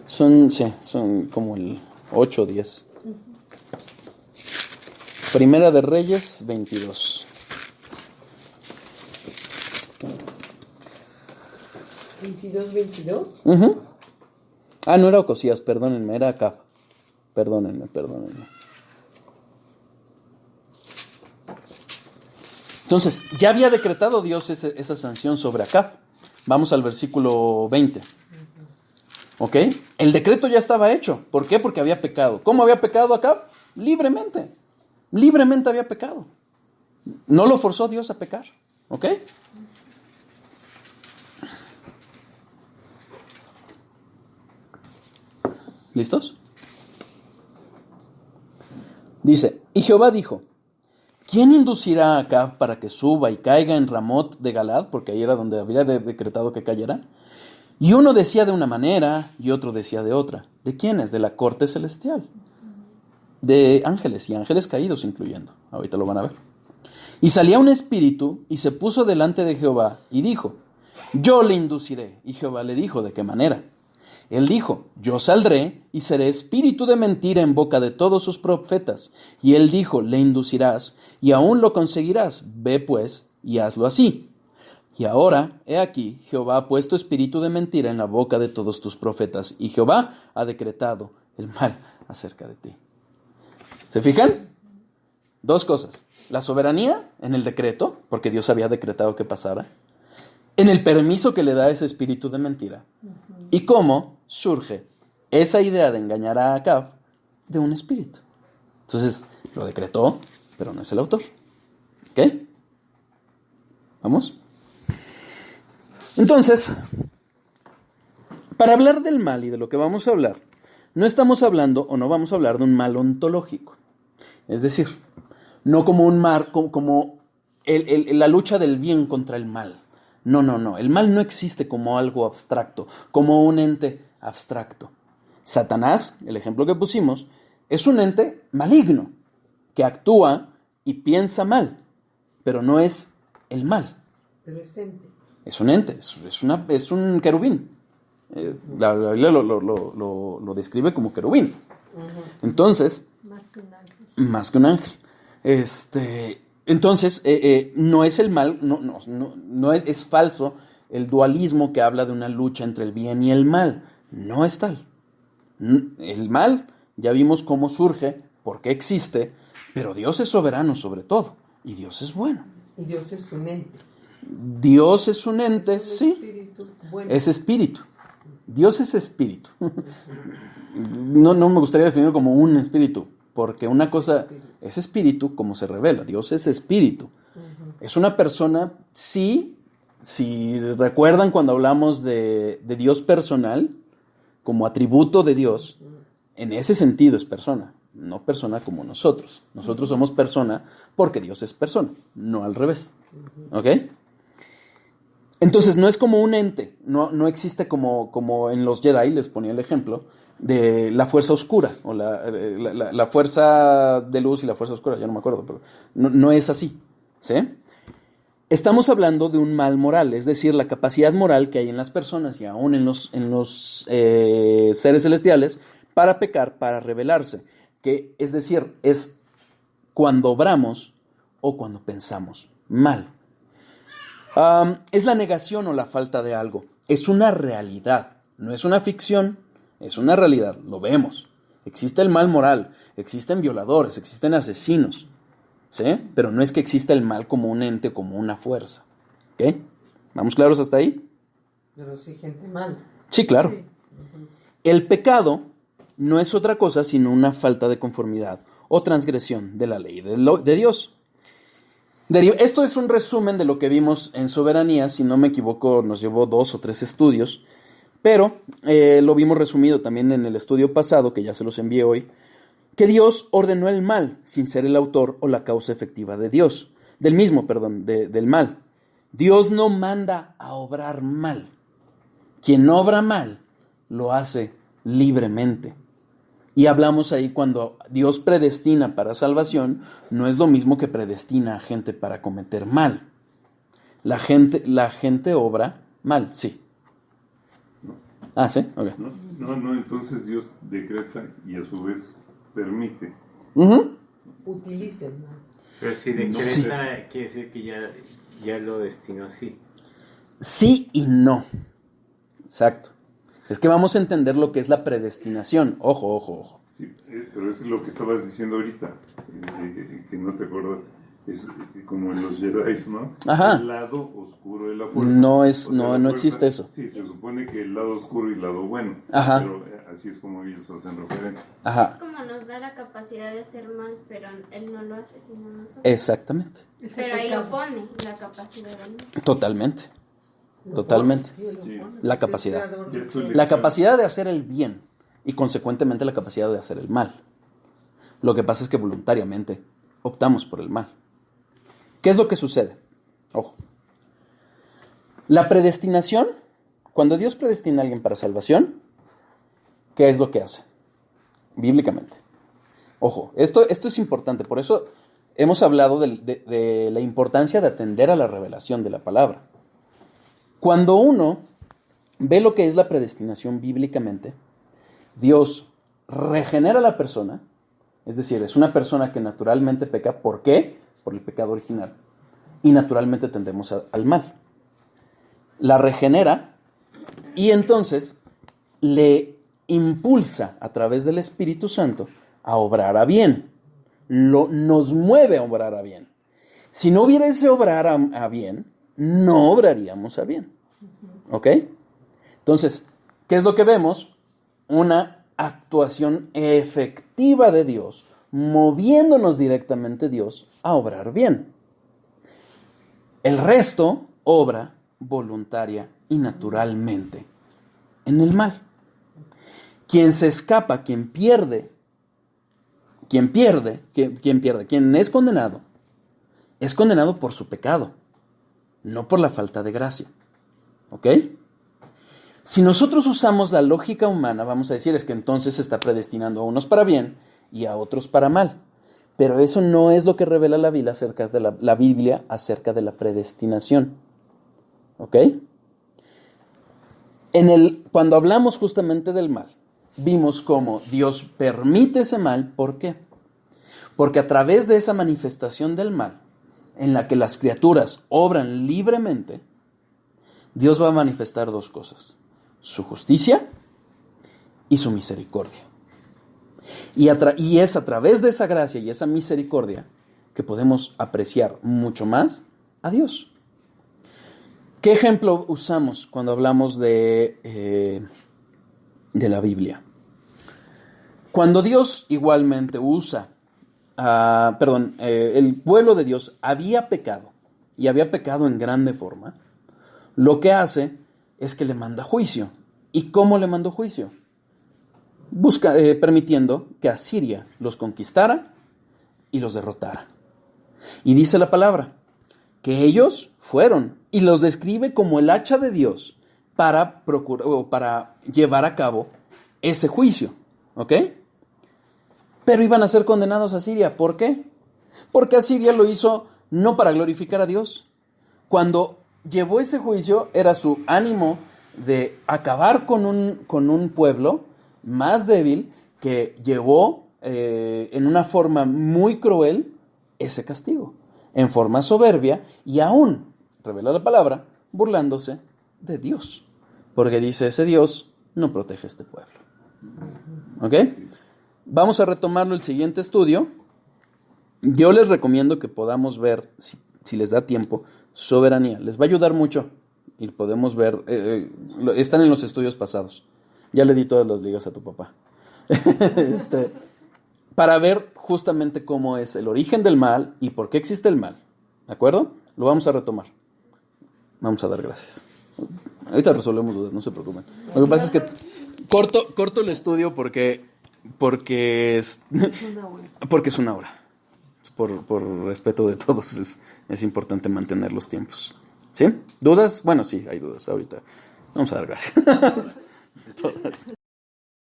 Son como el 8 o 10. Primera de Reyes 22. 22. Uh-huh. No era Ocosías, perdónenme, era Acab. Perdónenme. Entonces, ya había decretado Dios esa sanción sobre Acab. Vamos al versículo 20. ¿Ok? El decreto ya estaba hecho. ¿Por qué? Porque había pecado. ¿Cómo había pecado Acab? Libremente. Libremente había pecado. No lo forzó Dios a pecar. ¿Ok? ¿Listos? Dice, y Jehová dijo, ¿quién inducirá a Acab para que suba y caiga en Ramot de Galad? Porque ahí era donde había decretado que cayera. Y uno decía de una manera y otro decía de otra. ¿De quiénes? De la corte celestial. De ángeles y ángeles caídos incluyendo. Ahorita lo van a ver. Y salía un espíritu y se puso delante de Jehová y dijo, yo le induciré. Y Jehová le dijo, ¿de qué manera? Él dijo, yo saldré y seré espíritu de mentira en boca de todos sus profetas. Y él dijo, le inducirás y aún lo conseguirás. Ve pues y hazlo así. Y ahora, he aquí, Jehová ha puesto espíritu de mentira en la boca de todos tus profetas. Y Jehová ha decretado el mal acerca de ti. ¿Se fijan? Dos cosas. La soberanía en el decreto, porque Dios había decretado que pasara. En el permiso que le da ese espíritu de mentira. Y cómo surge esa idea de engañar a Acab de un espíritu. Entonces, lo decretó, pero no es el autor. ¿Ok? ¿Vamos? Entonces, para hablar del mal y de lo que vamos a hablar, no estamos hablando o no vamos a hablar de un mal ontológico. Es decir, no como un mal, como la lucha del bien contra el mal. No. El mal no existe como algo abstracto, como un ente abstracto. Satanás, el ejemplo que pusimos, es un ente maligno que actúa y piensa mal, pero no es el mal. Pero es ente. Es un ente, es un querubín. La Biblia lo describe como querubín. Entonces, más que un ángel. Entonces, no es el mal, no es falso el dualismo que habla de una lucha entre el bien y el mal. No es tal. El mal, ya vimos cómo surge, por qué existe, pero Dios es soberano sobre todo, y Dios es bueno. Y Dios es un ente. Dios es un ente, es sí, bueno. es espíritu. Dios es espíritu. No me gustaría definirlo como un espíritu, porque una cosa es espíritu como se revela. Dios es espíritu. Es una persona, sí, si recuerdan cuando hablamos de Dios personal, como atributo de Dios, en ese sentido es persona, no persona como nosotros. Nosotros somos persona porque Dios es persona, no al revés. ¿Ok? Entonces no es como un ente, no existe como en los Jedi, les ponía el ejemplo, de la fuerza oscura, o la fuerza de luz y la fuerza oscura, ya no me acuerdo, pero no es así, ¿sí? Estamos hablando de un mal moral, es decir, la capacidad moral que hay en las personas y aún en los seres celestiales para pecar, para rebelarse, que es decir, es cuando obramos o cuando pensamos mal. Es la negación o la falta de algo. Es una realidad, no es una ficción, es una realidad, lo vemos. Existe el mal moral, existen violadores, existen asesinos, ¿sí? Pero no es que exista el mal como un ente, como una fuerza. ¿Ok? ¿Vamos claros hasta ahí? Pero sí, gente mala. Sí, claro. Sí. El pecado no es otra cosa sino una falta de conformidad o transgresión de la ley de Dios. Esto es un resumen de lo que vimos en Soberanía, si no me equivoco nos llevó 2 o 3 estudios, pero lo vimos resumido también en el estudio pasado, que ya se los envié hoy, que Dios ordenó el mal sin ser el autor o la causa efectiva del mal. Dios no manda a obrar mal. Quien obra mal lo hace libremente. Y hablamos ahí cuando Dios predestina para salvación, no es lo mismo que predestina a gente para cometer mal. La gente obra mal, sí. Ah, ¿sí? Ok. No, entonces Dios decreta y a su vez permite. Ujú. Utiliza el mal. Pero si decreta, Sí. quiere decir que ya lo destinó así. Sí y no. Exacto. Es que vamos a entender lo que es la predestinación. Ojo, ojo, ojo. Sí, pero eso es lo que estabas diciendo ahorita, que no te acuerdas. Es como en los Jedi, ¿no? Ajá. El lado oscuro de la fuerza. No O sea, la no fuerza, existe eso. Sí, se supone que el lado oscuro y el lado bueno. Ajá. Pero así es como ellos hacen referencia. Ajá. Es como nos da la capacidad de hacer mal, pero él no lo hace sino nosotros. Exactamente. Pero ahí lo pone, la capacidad del mal. Totalmente. Lo Totalmente. pone, sí, Sí. lo pone. La capacidad. El creador Ya del estoy todo. La capacidad de hacer el bien y consecuentemente la capacidad de hacer el mal. Lo que pasa es que voluntariamente optamos por el mal. ¿Qué es lo que sucede? Ojo. La predestinación, cuando Dios predestina a alguien para salvación, ¿qué es lo que hace? Bíblicamente. Ojo, esto es importante, por eso hemos hablado de la importancia de atender a la revelación de la palabra. Cuando uno ve lo que es la predestinación bíblicamente, Dios regenera a la persona, es decir, es una persona que naturalmente peca. ¿Por qué? Por el pecado original. Y naturalmente tendemos al mal. La regenera y entonces le impulsa a través del Espíritu Santo a obrar a bien. Nos mueve a obrar a bien. Si no hubiera ese obrar a bien, no obraríamos a bien. ¿Ok? Entonces, ¿qué es lo que vemos? Una actuación efectiva de Dios, moviéndonos directamente Dios a obrar bien. El resto obra voluntaria y naturalmente en el mal. Quien se escapa, quien es condenado por su pecado, no por la falta de gracia. ¿Ok? Si nosotros usamos la lógica humana, vamos a decir es que entonces se está predestinando a unos para bien y a otros para mal. Pero eso no es lo que revela la Biblia acerca de la predestinación. ¿Ok? Cuando hablamos justamente del mal, vimos cómo Dios permite ese mal. ¿Por qué? Porque a través de esa manifestación del mal, en la que las criaturas obran libremente, Dios va a manifestar dos cosas: su justicia y su misericordia. Y es a través de esa gracia y esa misericordia que podemos apreciar mucho más a Dios. ¿Qué ejemplo usamos cuando hablamos de la Biblia? Cuando Dios igualmente el pueblo de Dios había pecado, y había pecado en grande forma, lo que hace es que le manda juicio. ¿Y cómo le mandó juicio? Permitiendo que Asiria los conquistara y los derrotara. Y dice la palabra que ellos fueron, y los describe como el hacha de Dios para llevar a cabo ese juicio. ¿Ok? Pero iban a ser condenados a Asiria. ¿Por qué? Porque Asiria lo hizo no para glorificar a Dios. Cuando llevó ese juicio era su ánimo de acabar con un pueblo más débil que llevó en una forma muy cruel ese castigo, en forma soberbia y aún, revela la palabra, burlándose de Dios, porque dice: ese Dios no protege a este pueblo. ¿Ok? Vamos a retomarlo el siguiente estudio. Yo les recomiendo que podamos ver, si les da tiempo, soberanía. Les va a ayudar mucho y podemos ver, están en los estudios pasados. Ya le di todas las ligas a tu papá. Para ver justamente cómo es el origen del mal y por qué existe el mal. ¿De acuerdo? Lo vamos a retomar. Vamos a dar gracias. Ahorita resolvemos dudas, no se preocupen. Lo que pasa es que corto el estudio porque es una hora. Por respeto de todos es importante mantener los tiempos. ¿Sí? ¿Dudas? Bueno, sí, hay dudas ahorita. Vamos a dar gracias. Todas.